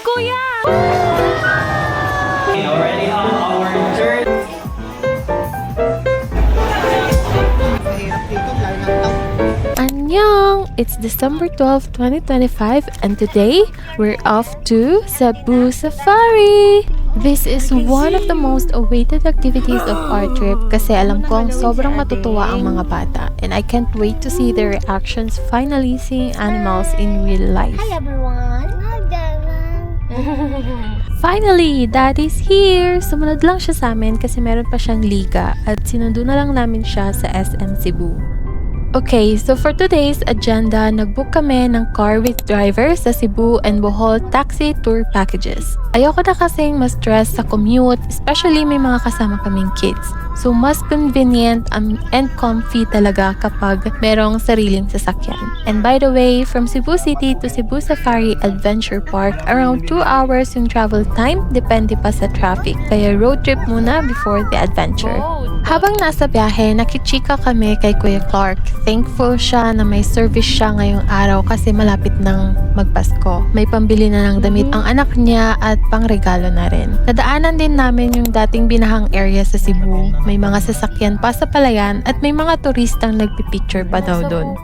Kuya! Already on our third. Annyeong! It's December 12, 2025 and today we're off to Cebu Safari! This is one of the most awaited activities of our trip kasi alam kong sobrang matutuwa ang mga bata and I can't wait to see their reactions finally seeing animals in real life. Hi everyone! Finally, Daddy's here! Sumunod lang siya sa amin kasi meron pa siyang liga at sinundo na lang namin siya sa SM Cebu. Okay, so for today's agenda, nagbook kami ng car with driver sa Cebu and Bohol taxi tour packages. Ayoko na kasing ma-stress sa commute, especially may mga kasama kaming kids. So mas convenient and comfy talaga kapag merong sariling sasakyan. And by the way, from Cebu City to Cebu Safari Adventure Park, around 2 hours yung travel time, depende pa sa traffic. Kaya road trip muna before the adventure. Habang nasa biyahe, nakichika kami kay Kuya Clark. Thankful siya na may service siya ngayong araw kasi malapit nang magpasko. May pambili na ng damit ang anak niya at pangregalo na rin. Nadaanan din namin yung dating binahang area sa Cebu. May mga sasakyan pa sa palayan at may mga turistang nagpipicture pa daw doon.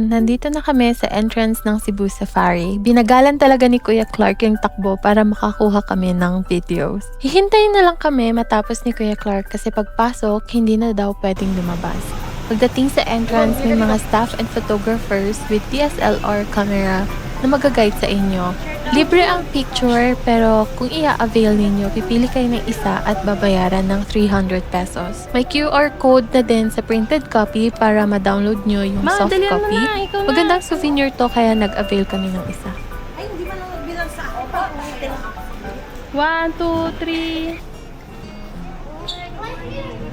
Nandito na kami sa entrance ng Cebu Safari. Binagalan talaga ni Kuya Clark yung takbo para makakuha kami ng videos. Hihintayin na lang kami matapos ni Kuya Clark kasi pagpasok, hindi na daw pwedeng lumabas. Pagdating sa entrance, may mga staff and photographers with DSLR camera na mag-guide sa inyo. Libre ang picture pero kung i-avail ninyo, pipili kayo ng isa at babayaran ng 300 pesos. May QR code na din sa printed copy para ma-download nyo yung soft copy. Magandang souvenir to kaya nag-avail kami ng isa. Ay, hindi man lang magbilang sa ako. 1, 2,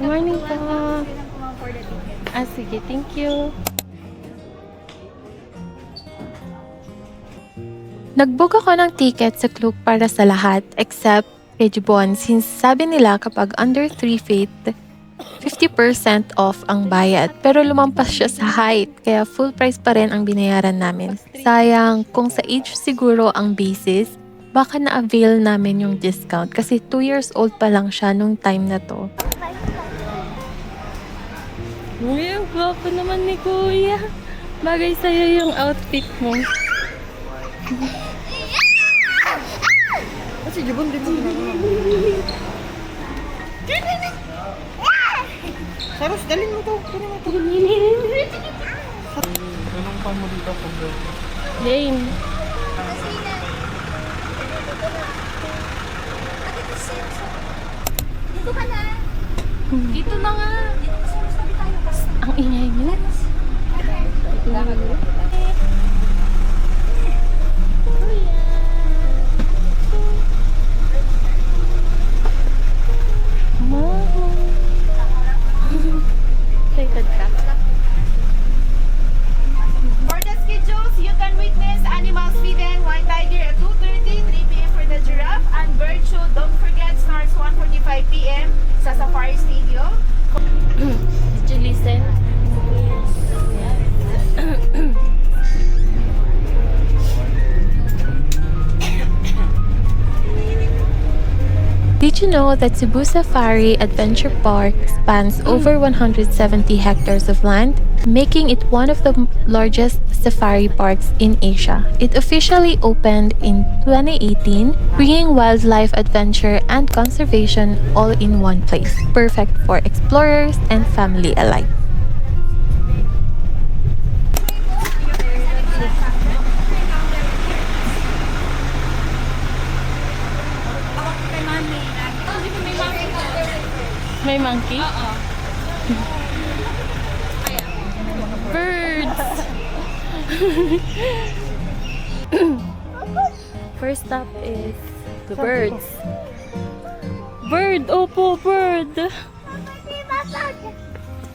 3. Morning po. Sige, thank you. Nag-book ako ng ticket sa Klook para sa lahat except kay Jubon since sabi nila kapag under 3 feet, 50% off ang bayad. Pero lumampas siya sa height kaya full price pa rin ang binayaran namin. Sayang, kung sa age siguro ang basis, baka na-avail namin yung discount kasi 2 years old pa lang siya nung time na to. Uy, ang gwapo naman ni Kuya. Bagay sa'yo yung outfit mo. Kasi Jubon din mo. Saros, dalhin mo to. Anong pa mo dito po? Lame. Dito ka na. Dito na nga. Ang ingay niyo. Excited ka? For the schedules, you can witness animals feeding, white tiger at 2:30, 3 p.m. for the giraffe, and bird show. Don't forget, starts 1:45 p.m. sa Safari Stadium. Did you listen? Did you know that Cebu Safari Adventure Park spans over 170 hectares of land, making it one of the largest safari parks in Asia? It officially opened in 2018, bringing wildlife adventure and conservation all in one place, perfect for explorers and family alike. May monkey? Birds! First stop is the birds. Bird! Opo, bird!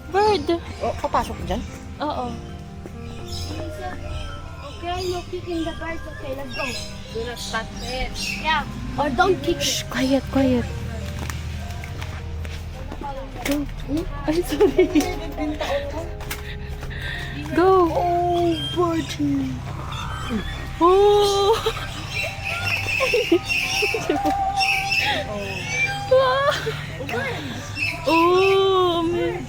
Bird! Oh, papasok dyan? Oo. Okay, no kicking the birds. Okay, let's go. Do not touch it. Yeah. Or don't kick it. Shh! Quiet, quiet. Ay, sorry. Go! Oh, Virgin. Oh! Wow! Oh, man.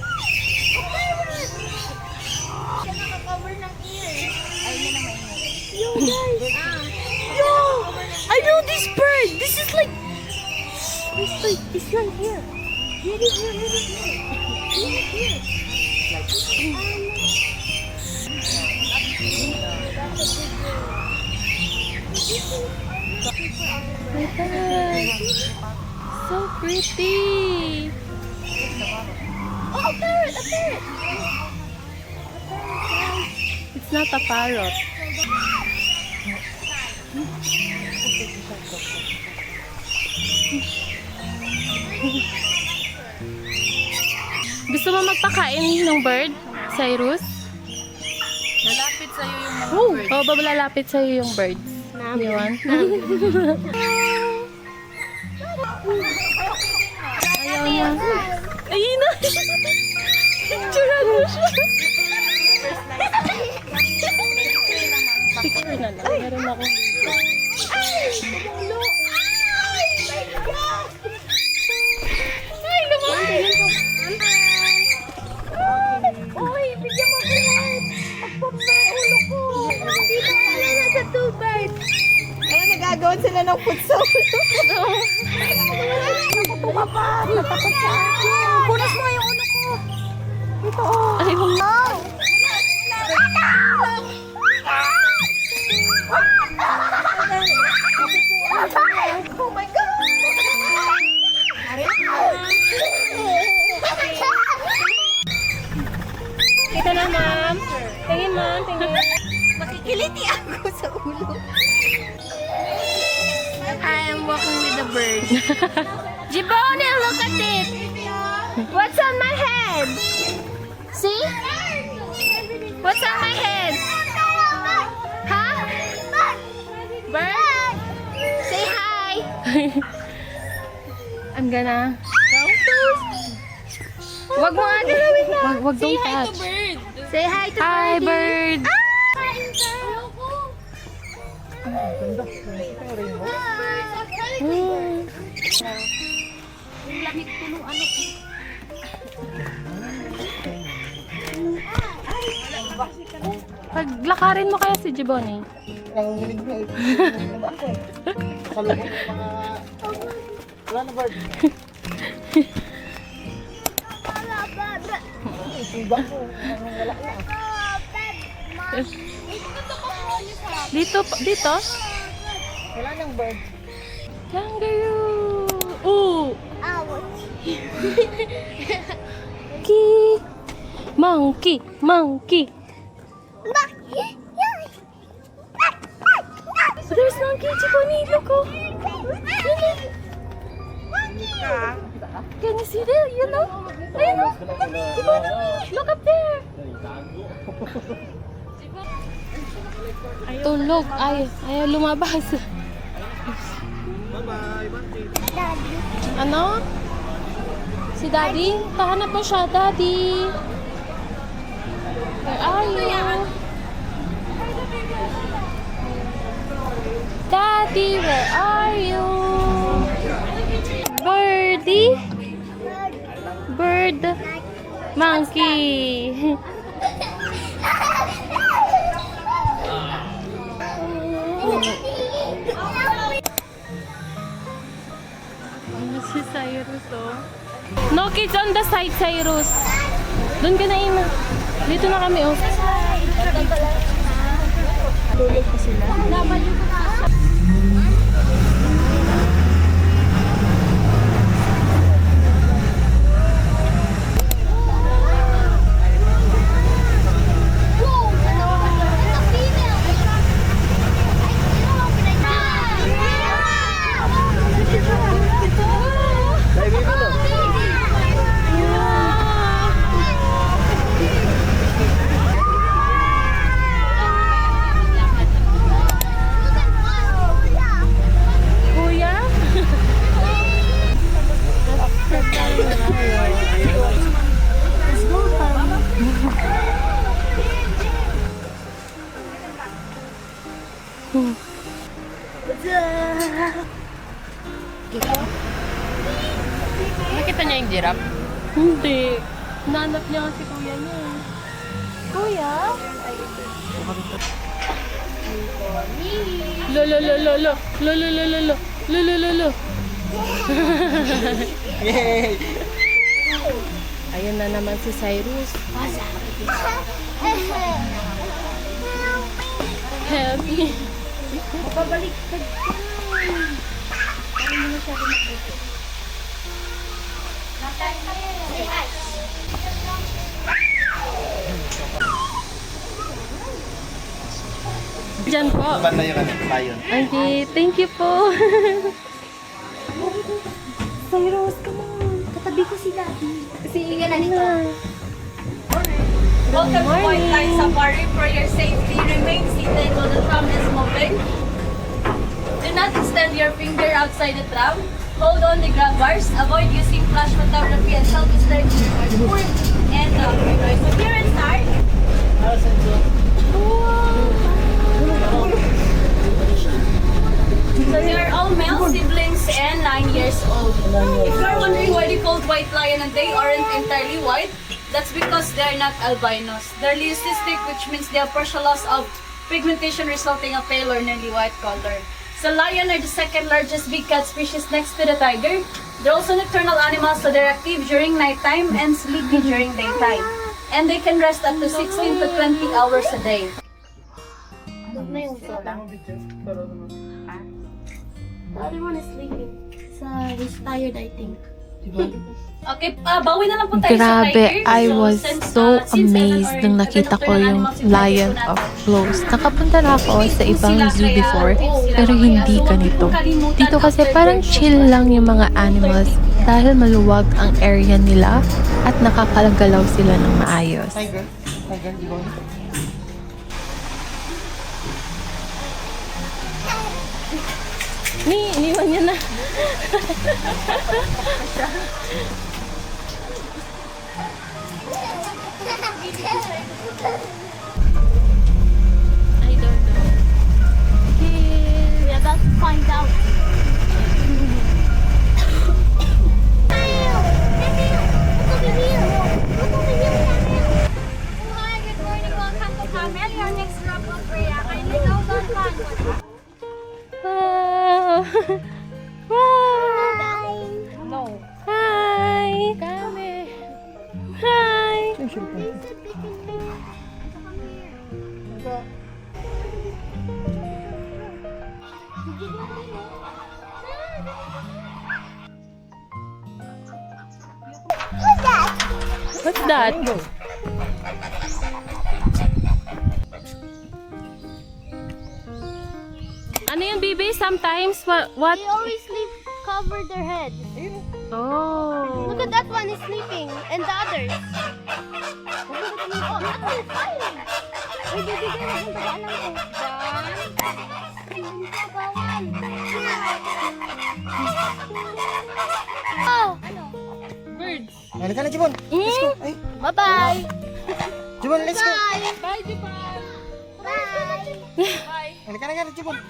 Cover ng ear. Ay, yun ang mainit. Yo, guys. Yo, I know this bird. This is like, it's right here. Here it is here, here it is here. Here it is here. So pretty. Oh, a parrot, a parrot. It's not a parrot. Gusto mo magpakain ng bird, Cyrus? Lalapit sa'yo yung mga Oh, birds. oh, babalalapit sa'yo yung birds. You want? Ayaw niya. Ayun na! Picturean mo siya. Picture na lang. Meron ako. Ay, naman! Uy, bigyan mo ko yan. Pagpap na ulo ko. Dito, ano na sa two birds. Ayan, nagagawan sila ng food sa ulo. Natutuwa pa. Natakot siya. Punas mo yung ulo ko. Ito, oh. Ay, huwag na. Oh my God! Kita na, ma'am. Tingin, ma'am. Tingin. Nakikiliti ako sa ulo. I am walking with the bird. Jibone, look at it. What's on my head? See? What's on my head? Huh? Bird? Say hi. I'm gonna... Wag mo nga galawin na. Wag don't touch. Say hi to Hi, bird. Hmm. Paglakarin mo kaya si Jibone. Nangunginig na eh. Kasalubong ng mga... Wala na bird. Ibang ko. Wala na. Dito, dito. Wala nang bird. Kangaroo. Ooh. Monkey. Monkey. So there's monkey, Jibone. Look, oh. Can you see there? You know? Ayun, oh. Jibone, look up there. Tulog. Ayaw lumabas. Bye-bye. Ano? Si Daddy? Tahanap mo siya, Daddy. Where are you? Daddy, where are you? Birdie? Bird. Monkey. Si Cyrus, oh. No kids on the side, Cyrus. Doon ka na, Ina. Dito na kami, oh. Tulog pa sila. Nakita niya yung giraffe? Hindi. Nanap niya kasi kuya niya. Kuya? Lolo, lolo, lolo. Lolo, lolo, lolo. Lolo, lolo. Yay! Ayan na naman si Cyrus. Help me. Babalik ka. Diyan po. Banda yung ano, lion. Okay, thank you po. Cyrus, come on. Katabi ko si Daddy. Kasi ingat na nito. Welcome to White Line Safari. For your safety, remain seated while the tram is moving. Do not extend your finger outside the tram. Hold on the grab bars. Avoid using flash photography and selfies during your sport and so here and start. So they are all male siblings and 9 years old. If you are wondering why they called white lion and they aren't entirely white, that's because they are not albinos. They're leucistic, which means they have partial loss of pigmentation resulting in pale or nearly white color. So lion are the second largest big cat species next to the tiger. They're also nocturnal animals, so they're active during nighttime and sleepy during daytime. And they can rest up to 16 to 20 hours a day. The other one is sleeping. He's tired, I think. Okay, bawi na lang po tayo sa Grabe, tiger. I was so since amazed nung nakita ko yung lion up close. Nakapunta na ako sa ibang zoo before, pero hindi ganito. Dito kasi parang chill lang yung mga animals dahil maluwag ang area nila at nakakalagalaw sila ng maayos. Tiger? Tiger, di ba? Ni, iniwan niya na. I don't know. We are about to find out. Hi, good morning. Welcome to Camel. Your next stop of Rhea. Kindly go down Bangkok. Wow! Wow! No. Hi! Kami! Hi! What's that? Ano yung baby? Sometimes, what? They always sleep, cover their head. Oh. Look at that one is sleeping, and the others. Oh, that one is fine. Uy, baby girl, ang tagaan lang ko. Hindi ka bawal. Oh! Ano? Birds. Halika na, Jibon. Let's go. Ay, Bye-bye! Jibon, let's go. Bye, Japan. Bye! Halika na, Jibon.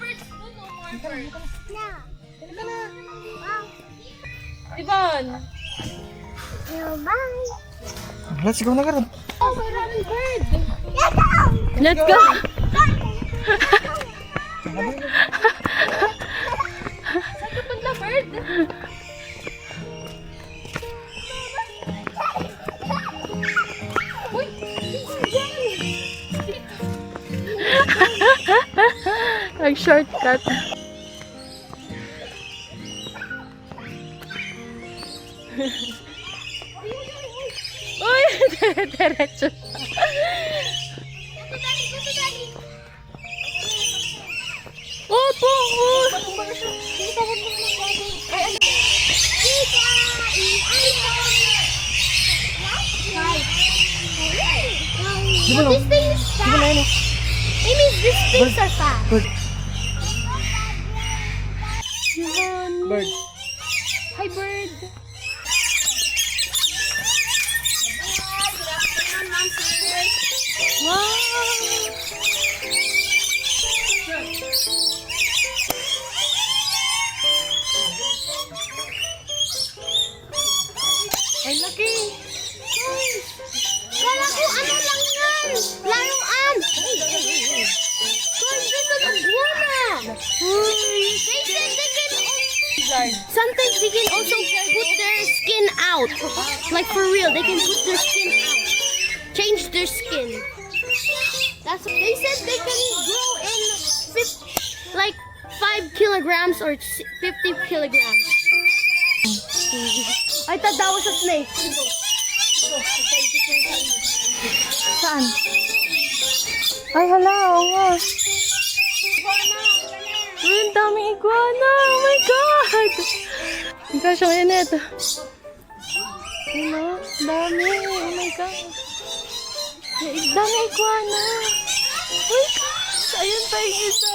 Ivan. Bye! Let's go na, Karon. Oh, maraming bird! Let's go. Saan ka punta, bird? Nag-shortcut. Uy, diretso. Opo, These things fast. Amy, these things are fast. Bird. Bird. Hi, bird. they can also put their skin out. Like for real, they can put their skin out. Change their skin. That's what they said they can grow in like 5 kilograms or 50 kilograms. I thought that was a snake. Saan? Ay, hala, oo nga. Uy, ang daming iguana. Oh my God! Ang gosh, ang init. Ano? Dami. Oh my God. Daming iguana. Oh my gosh! Ayun pa yung isa.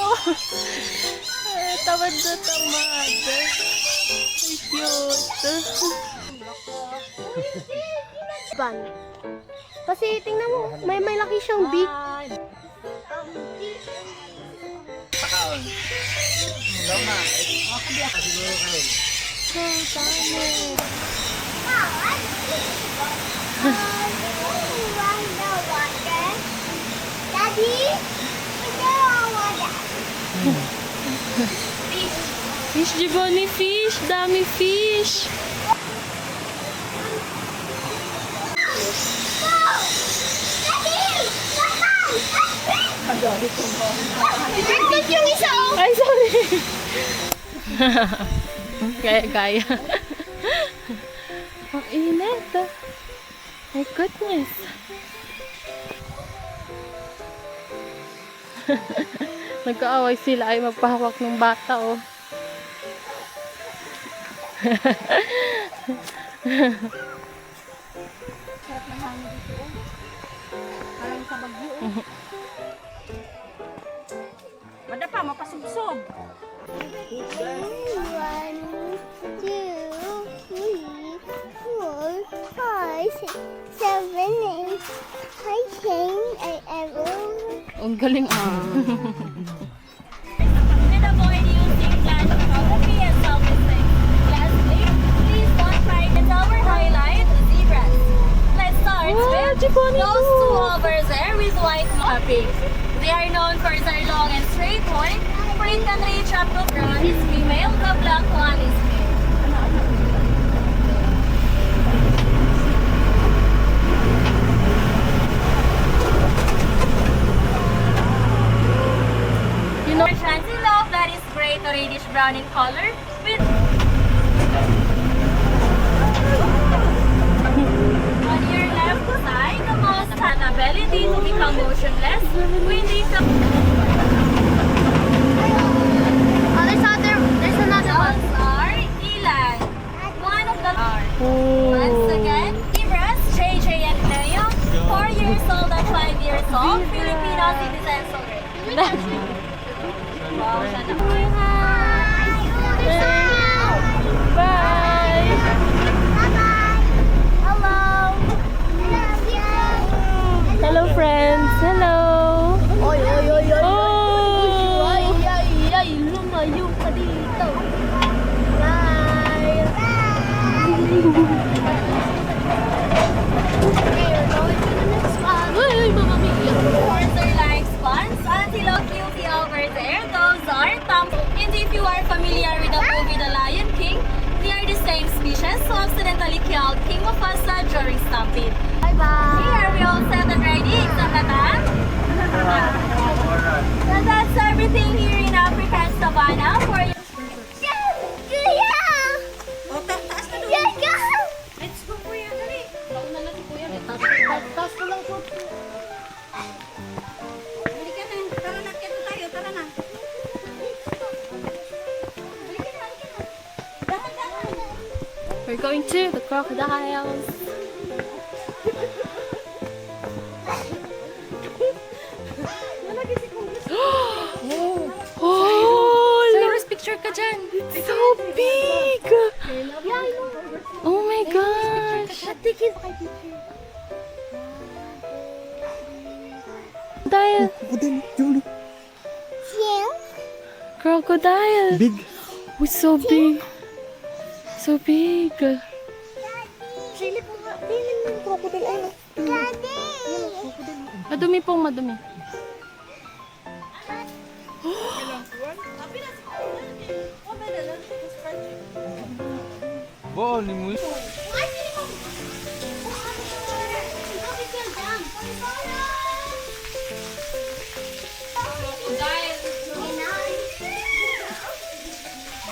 Ay, tamad na tamad. Ay, cute. Ban. Kasi tingnan mo, may laki siyang beak. Fish, Giovanni, fish. Dami fish. Ba't yung isa oh? Ay, sorry. Kaya. Ang init. My goodness. Nagkaaway sila ay magpahawak ng bata, oh. Wala pa, mapasubsob. 1, 2, 3, 4, 5, 6, 7, 8, 9, 10, 11. Ang galing, ah. And avoid using flash photography and self-esteem. Lastly, please don't try to our highlight zebras. Let's start with Giovanni, those two over there with white markings. They are known for their long and straight horn. Print and reach up to brown is female, the black one is male. You know, Chancy love that is gray to reddish brown in color with on your left side, the most has an ability to become motionless when they come. There's another one. Those are Elan. One of the are. oh. Once again, zebras, JJ and Leo, 4 years old and 5 years old, Filipino citizens already. Wow, sana. Bye! Hello, friends. Hello. Oy, oy, oy, oy. Oh. Ay, ay, ay, lumayo ka dito. Bye. We're going to the next spot. Ay, Mama Mia. Horser like spawns, antelope guilty over there, those are tam. And if you are familiar with the movie The Lion King, they are the same species who accidentally killed King Mufasa during stampede. Bye-bye. Here we all set and ready, except that. So that's everything here in African Savannah for you. Let's go, Kuya, dali. Mauna na si Kuya. Taas ko lang po. Bili ka na. Tara na, kito tayo. Tara na. Bili ka na, halika na. Dahan-dahan. We're going to the crocodiles. Oh, Cyrus, picture ka dyan. It's so big. Oh my gosh. Crocodile. Crocodile. Big. Oh, so big. So big. Silip mo nga. Bilin mo yung crocodile. Ay, Daddy! Madumi pong madumi. Bo, ni mo.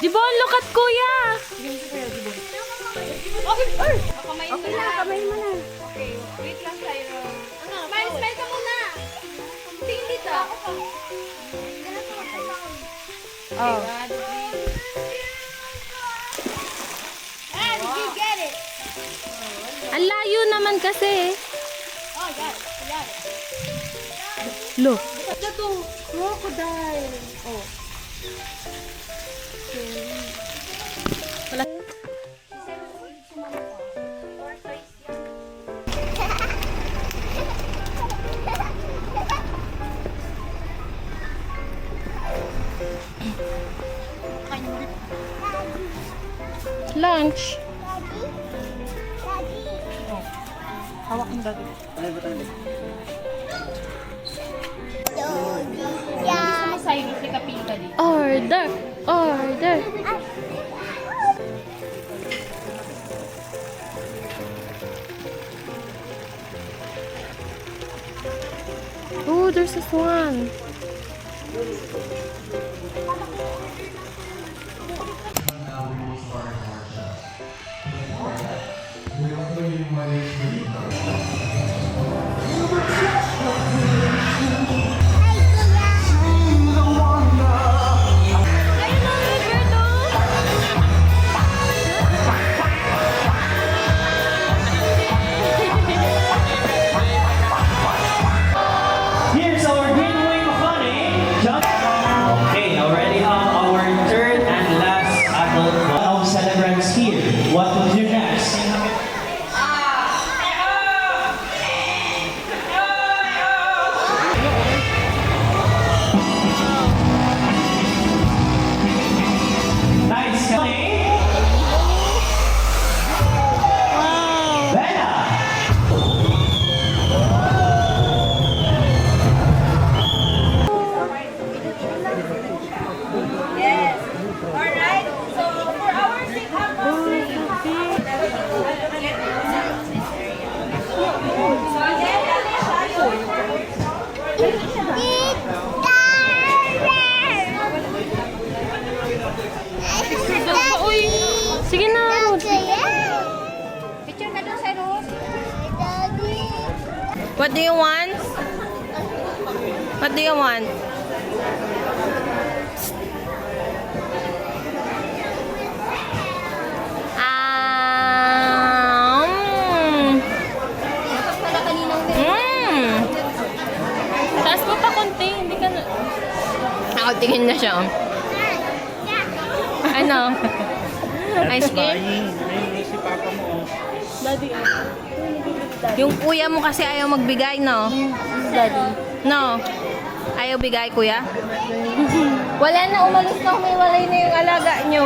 Dibon, look at kuya! Kamay mo na. Wait lang tayo. Smile ka muna. Tingin dito. Oh. Did you get it? Ang layo naman kasi. Oh, I got it. Look. Ito, crocodile. Oh. Lunch. Hawak mo dati. Ano ba tayo? Sa'yo, hindi ka pili ka dito. Order. Order. Oh, there's this one. Here's our Greenway Makani. Okay, already have our third and last adult of celebrants here. What will you next? Nice, Connie. Bella. Alright, so for our Sige na. picture ka doon sa roof. What do you want? What do you want? Taas mo pa konti. Hindi ka na... Ako tingin na siya. Oh. Ano? Ice cream? Si Papa mo. Daddy. Yung kuya mo kasi ayaw magbigay, no? Daddy. No? Ayaw bigay, kuya? Wala na, umalis na, humiwalay na yung alaga nyo.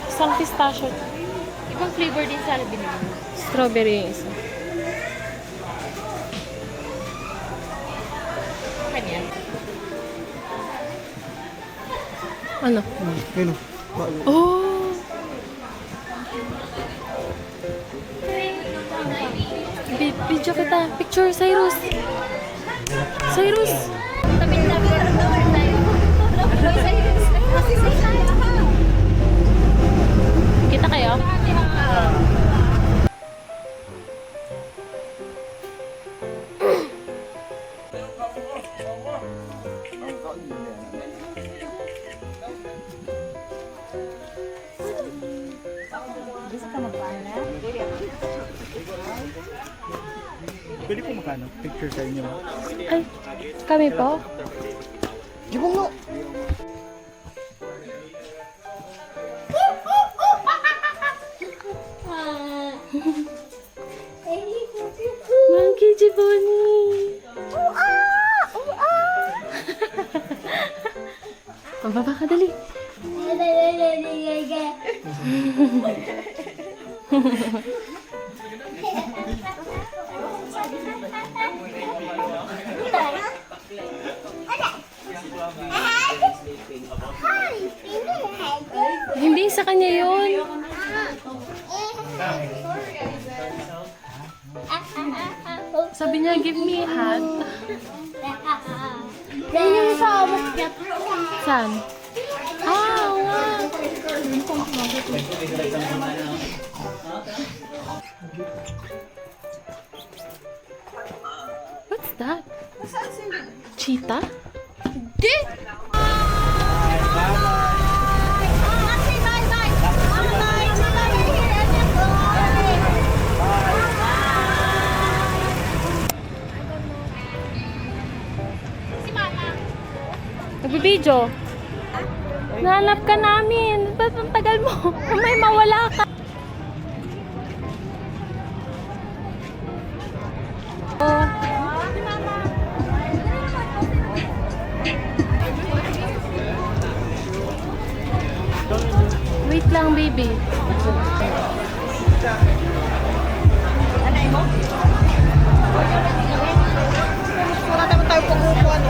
Isang pistachio. Ibang flavor din sana binili mo. Strawberry yung isa. Ano? Ayun. Oh! Video kita. Picture, Cyrus. Cyrus! Kita kayo? Pwede po makano? Picture sa inyo. Ay, kami po? Di mo nga. Monkey Jiboni! Pababa ka, dali. Hindi sa kanya yun. Sabi niya, give me a hat. Yan yung sa basket. Saan? Ah, wow. What's that? Cheetah? Di! Maxi, bye-bye. Bye-bye. Bye-bye. You're here at the floor. Si Mama. Nagbibidyo. Nahanap ka namin. Ba't ang tagal mo? May mawala ka. Oh. Wait lang, baby. Wala naman tayo pag-upuan.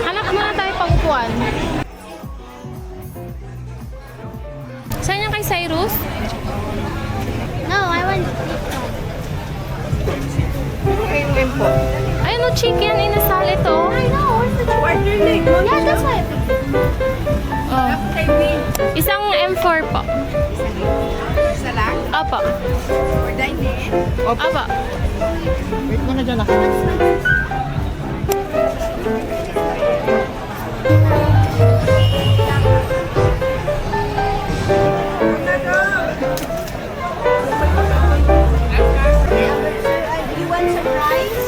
Anak, muna tayo pag-upuan. Saan yung kay Cyrus? No, I want Yung info. Ayun no, chicken inasal ito. I know. Where's the Yeah, that's why I picked it. Oh. Isang M4 po. Isa lang? Opo. For dining? Opo. Wait mo na dyan ah. You want some rice?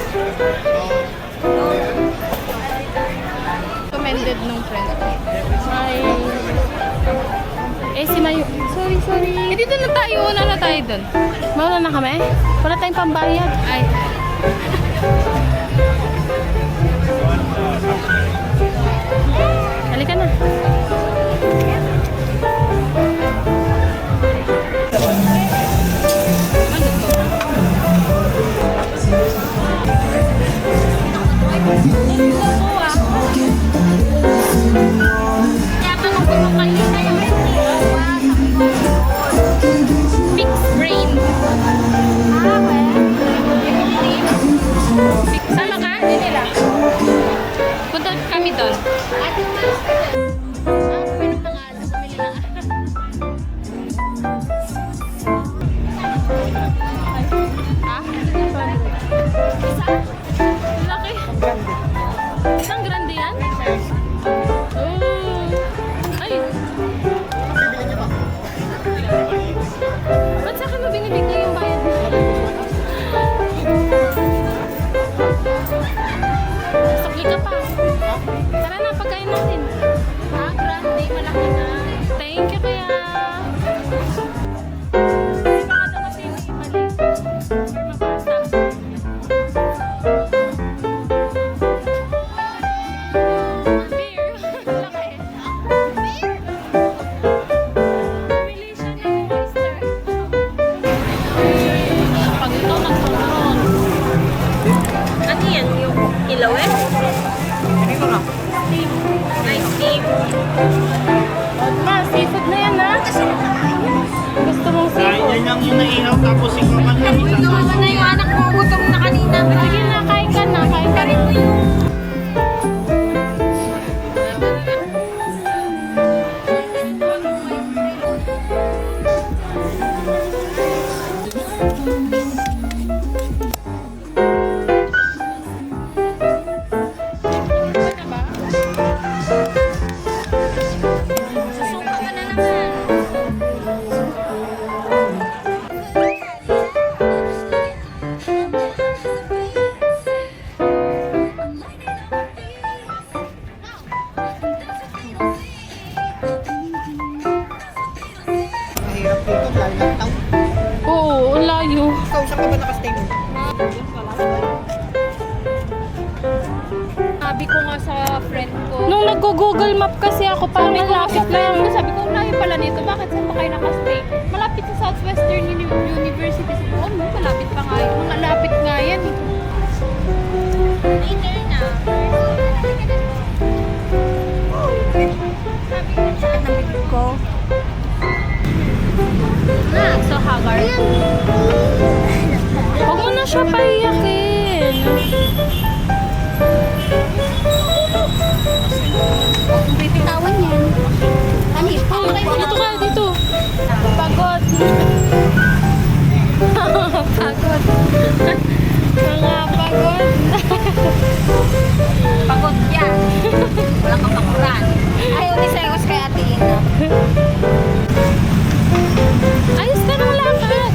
Recommended nung friend ko. Ay. Si Mayu. Sorry. Dito na tayo. Una na tayo dun. Mauna na kami. Wala tayong pambayad. Ay. Halika na. Fixed brain. Sama ka? Hindi nila. Punta kami doon. Laki. Isang grande yan? Oh. Ay. Ba't sa akin mo binibigay yung bayad mo? Sukli ka pa. Tara na, pagkain natin. Grande, malaki na. Thank you kaya. Baka daw kasi mali. Or mabasa. Beer. Laki. Bumili siya ng oyster. Pag ito nagsoron. Ano yan? Yung ilaw eh? Steam. Nice steam. Ma, seafood na yan ha? Gusto mong seafood? Yan lang yung naihaw tapos ikaw man lang. Gawa na yung anak mo. Gutom na kanina. Sige na, kain ka na. Kain ka rin mo yung... Susuka ka na naman. Mahirap dito, lalo ng taon. Oo, ang layo. Ikaw, saan ka ba nakastay mo? Sabi ko nga sa friend ko, Nung nag-google map kasi ako, parang malapit lang. sabi ko, layo pala nito, bakit saan pa kayo nakastay? Malapit sa Southwestern University. Sabi ko, no, malapit pa nga yun. Malapit nga yan. Later na. Sabi ko siya, nabigod ko. hagar. Huwag mo na siya paiyakin. Bibitawan yan. Ano yun? Dito ka, dito. Pagod. Pagod. Mga pagod. Pagod yan. Wala kang pakuran. Ayaw ni Segos kay Ate Ina. Ayos ka ng lakad.